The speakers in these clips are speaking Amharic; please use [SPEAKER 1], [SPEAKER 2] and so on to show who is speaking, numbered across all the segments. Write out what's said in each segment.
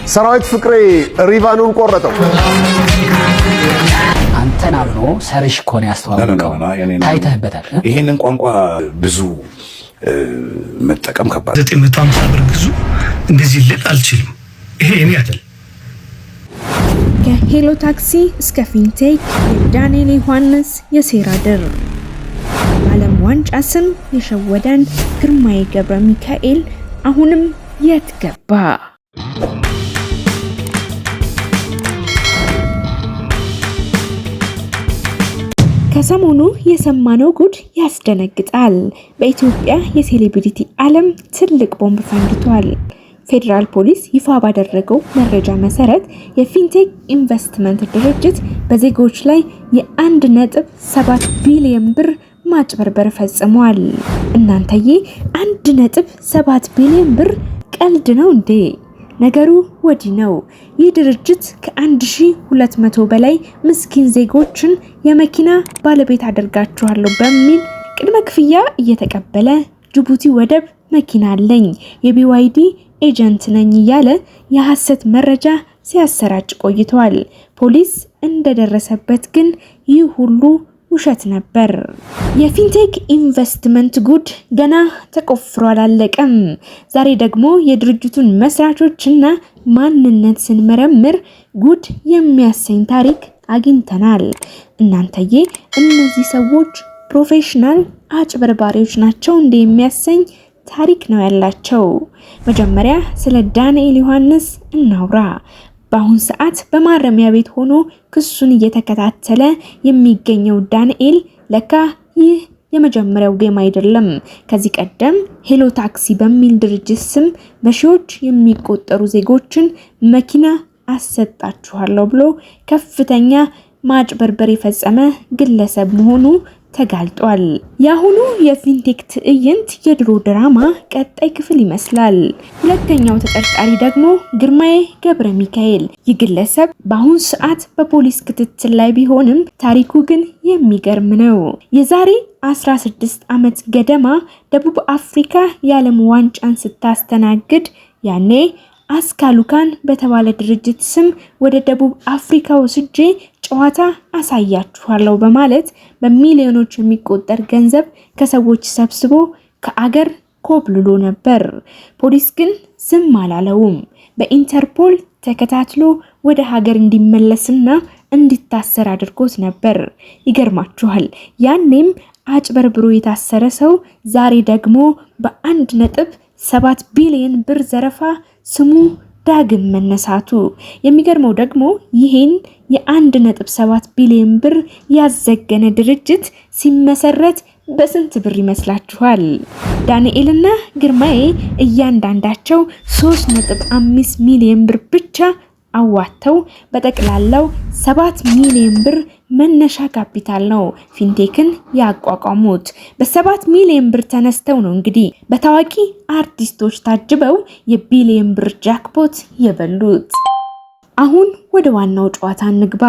[SPEAKER 1] ሰራዊት ፍቅሬ ሪቫኑን ቆረጠው።
[SPEAKER 2] አንተን አብኖ ሰርሽ ኮን ያስተዋወቀው ታይተህበታል።
[SPEAKER 3] ይሄንን ቋንቋ ብዙ መጠቀም ከባድ
[SPEAKER 4] 950 ብር ግዙ እንደዚህ ልል አልችልም። ይሄ እኔ አይደል።
[SPEAKER 5] ከሄሎ ታክሲ እስከ ፊንቴክ የዳንኤል ዮሐንስ የሴራ ድር ዓለም ዋንጫ ስም የሸወደን ግርማይ ገብረ ሚካኤል አሁንም የት ገባ? ከሰሞኑ የሰማነው ጉድ ያስደነግጣል። በኢትዮጵያ የሴሌብሪቲ ዓለም ትልቅ ቦምብ ፈንድቷል። ፌደራል ፖሊስ ይፋ ባደረገው መረጃ መሰረት የፊንቴክ ኢንቨስትመንት ድርጅት በዜጎች ላይ የ1.7 ቢሊዮን ብር ማጭበርበር ፈጽሟል። እናንተዬ 1.7 ቢሊዮን ብር ቀልድ ነው እንዴ? ነገሩ ወዲህ ነው። ይህ ድርጅት ከ1200 በላይ ምስኪን ዜጎችን የመኪና ባለቤት አደርጋቸዋለሁ በሚል ቅድመ ክፍያ እየተቀበለ ጅቡቲ ወደብ መኪና አለኝ የቢዋይዲ ኤጀንት ነኝ እያለ የሐሰት መረጃ ሲያሰራጭ ቆይቷል። ፖሊስ እንደደረሰበት ግን ይህ ሁሉ ውሸት ነበር። የፊንቴክ ኢንቨስትመንት ጉድ ገና ተቆፍሮ አላለቀም። ዛሬ ደግሞ የድርጅቱን መስራቾችና ማንነት ስንመረምር ጉድ የሚያሰኝ ታሪክ አግኝተናል። እናንተዬ እነዚህ ሰዎች ፕሮፌሽናል አጭበርባሪዎች ናቸው እንደ የሚያሰኝ ታሪክ ነው ያላቸው። መጀመሪያ ስለ ዳንኤል ዮሐንስ እናውራ። በአሁን ሰዓት በማረሚያ ቤት ሆኖ ክሱን እየተከታተለ የሚገኘው ዳንኤል ለካ ይህ የመጀመሪያው ጌም አይደለም። ከዚህ ቀደም ሄሎ ታክሲ በሚል ድርጅት ስም በሺዎች የሚቆጠሩ ዜጎችን መኪና አሰጣችኋለሁ ብሎ ከፍተኛ ማጭበርበር የፈጸመ ግለሰብ መሆኑ ተጋልጧል። የአሁኑ የፊንቴክ ትዕይንት የድሮ ድራማ ቀጣይ ክፍል ይመስላል። ሁለተኛው ተጠርጣሪ ደግሞ ግርማይ ገብረ ሚካኤል። ይህ ግለሰብ በአሁን ሰዓት በፖሊስ ክትትል ላይ ቢሆንም ታሪኩ ግን የሚገርም ነው። የዛሬ 16 ዓመት ገደማ ደቡብ አፍሪካ የዓለም ዋንጫን ስታስተናግድ ያኔ አስካሉካን በተባለ ድርጅት ስም ወደ ደቡብ አፍሪካ ወስጄ ጨዋታ አሳያችኋለሁ በማለት በሚሊዮኖች የሚቆጠር ገንዘብ ከሰዎች ሰብስቦ ከአገር ኮብልሎ ነበር። ፖሊስ ግን ዝም አላለውም። በኢንተርፖል ተከታትሎ ወደ ሀገር እንዲመለስና እንዲታሰር አድርጎት ነበር። ይገርማችኋል። ያኔም አጭበርብሮ የታሰረ ሰው ዛሬ ደግሞ በ1.7 ቢሊዮን ብር ዘረፋ ስሙ ዳግም መነሳቱ። የሚገርመው ደግሞ ይሄን የ1.7 ቢሊዮን ብር ያዘገነ ድርጅት ሲመሰረት በስንት ብር ይመስላችኋል? ዳንኤልና ግርማዬ እያንዳንዳቸው 3.5 ሚሊዮን ብር ብቻ አዋተው በጠቅላላው 7 ሚሊዮን ብር መነሻ ካፒታል ነው ፊንቴክን ያቋቋሙት። በ7 ሚሊዮን ብር ተነስተው ነው እንግዲህ በታዋቂ አርቲስቶች ታጅበው የቢሊዮን ብር ጃክፖት የበሉት። አሁን ወደ ዋናው ጨዋታ እንግባ።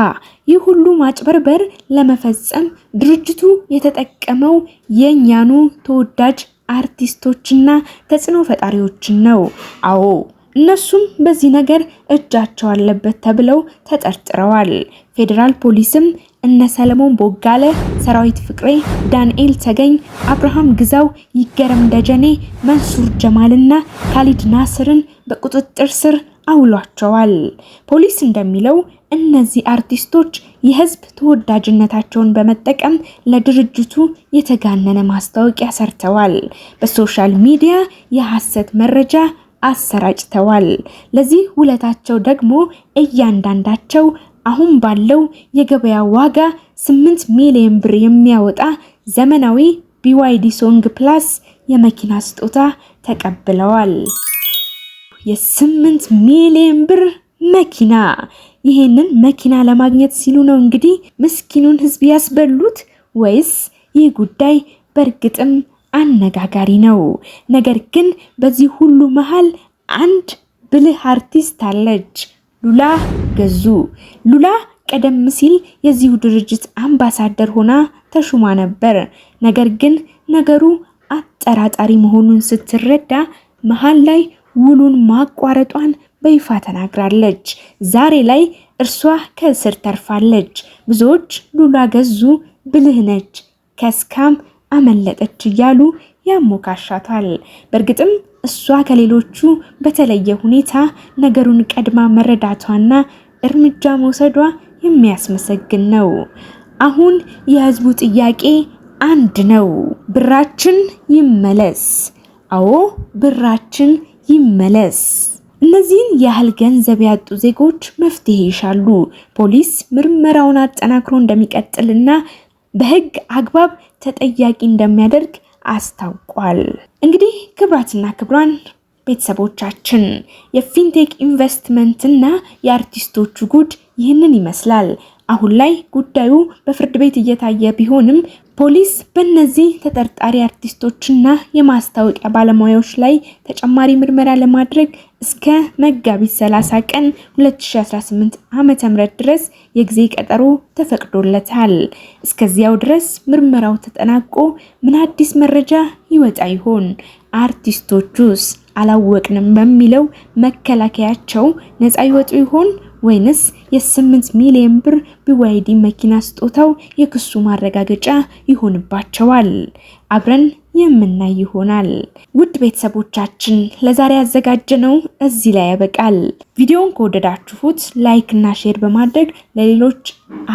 [SPEAKER 5] ይህ ሁሉ ማጭበርበር ለመፈጸም ድርጅቱ የተጠቀመው የኛኑ ተወዳጅ አርቲስቶችና ተጽዕኖ ፈጣሪዎችን ነው። አዎ እነሱም በዚህ ነገር እጃቸው አለበት ተብለው ተጠርጥረዋል። ፌደራል ፖሊስም እነ ሰለሞን ቦጋለ፣ ሰራዊት ፍቅሬ፣ ዳንኤል ተገኝ፣ አብርሃም ግዛው፣ ይገረም ደጀኔ፣ መንሱር ጀማልና ካሊድ ናስርን በቁጥጥር ስር አውሏቸዋል። ፖሊስ እንደሚለው እነዚህ አርቲስቶች የህዝብ ተወዳጅነታቸውን በመጠቀም ለድርጅቱ የተጋነነ ማስታወቂያ ሰርተዋል። በሶሻል ሚዲያ የሐሰት መረጃ አሰራጭተዋል። ለዚህ ውለታቸው ደግሞ እያንዳንዳቸው አሁን ባለው የገበያ ዋጋ 8 ሚሊዮን ብር የሚያወጣ ዘመናዊ BYD ሶንግ ፕላስ የመኪና ስጦታ ተቀብለዋል። የ8 ሚሊዮን ብር መኪና። ይሄንን መኪና ለማግኘት ሲሉ ነው እንግዲህ ምስኪኑን ህዝብ ያስበሉት ወይስ ይህ ጉዳይ በእርግጥም አነጋጋሪ ነው? ነገር ግን በዚህ ሁሉ መሃል አንድ ብልህ አርቲስት አለች፣ ሉላ ገዙ። ሉላ ቀደም ሲል የዚሁ ድርጅት አምባሳደር ሆና ተሹማ ነበር። ነገር ግን ነገሩ አጠራጣሪ መሆኑን ስትረዳ መሃል ላይ ውሉን ማቋረጧን በይፋ ተናግራለች። ዛሬ ላይ እርሷ ከእስር ተርፋለች። ብዙዎች ሉላ ገዙ ብልህ ነች፣ ከስካም አመለጠች እያሉ ያሞካሻታል። በእርግጥም እሷ ከሌሎቹ በተለየ ሁኔታ ነገሩን ቀድማ መረዳቷና እርምጃ መውሰዷ የሚያስመሰግን ነው። አሁን የህዝቡ ጥያቄ አንድ ነው፣ ብራችን ይመለስ። አዎ ብራችን ይመለስ። እነዚህን ያህል ገንዘብ ያጡ ዜጎች መፍትሄ ይሻሉ። ፖሊስ ምርመራውን አጠናክሮ እንደሚቀጥልና በህግ አግባብ ተጠያቂ እንደሚያደርግ አስታውቋል። እንግዲህ ክብራትና ክብራን ቤተሰቦቻችን የፊንቴክ ኢንቨስትመንትና የአርቲስቶቹ ጉድ ይህንን ይመስላል። አሁን ላይ ጉዳዩ በፍርድ ቤት እየታየ ቢሆንም ፖሊስ በእነዚህ ተጠርጣሪ አርቲስቶችና የማስታወቂያ ባለሙያዎች ላይ ተጨማሪ ምርመራ ለማድረግ እስከ መጋቢት 30 ቀን 2018 ዓ.ም ድረስ የጊዜ ቀጠሮ ተፈቅዶለታል። እስከዚያው ድረስ ምርመራው ተጠናቆ ምን አዲስ መረጃ ይወጣ ይሆን? አርቲስቶቹስ አላወቅንም በሚለው መከላከያቸው ነፃ ይወጡ ይሆን ወይንስ የ8 ሚሊዮን ብር BYD መኪና ስጦታው የክሱ ማረጋገጫ ይሆንባቸዋል? አብረን የምናይ ይሆናል። ውድ ቤተሰቦቻችን ለዛሬ ያዘጋጀነው እዚህ ላይ ያበቃል። ቪዲዮውን ከወደዳችሁት ላይክ እና ሼር በማድረግ ለሌሎች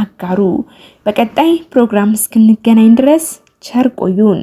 [SPEAKER 5] አጋሩ። በቀጣይ ፕሮግራም እስክንገናኝ ድረስ ቸር ቆዩን።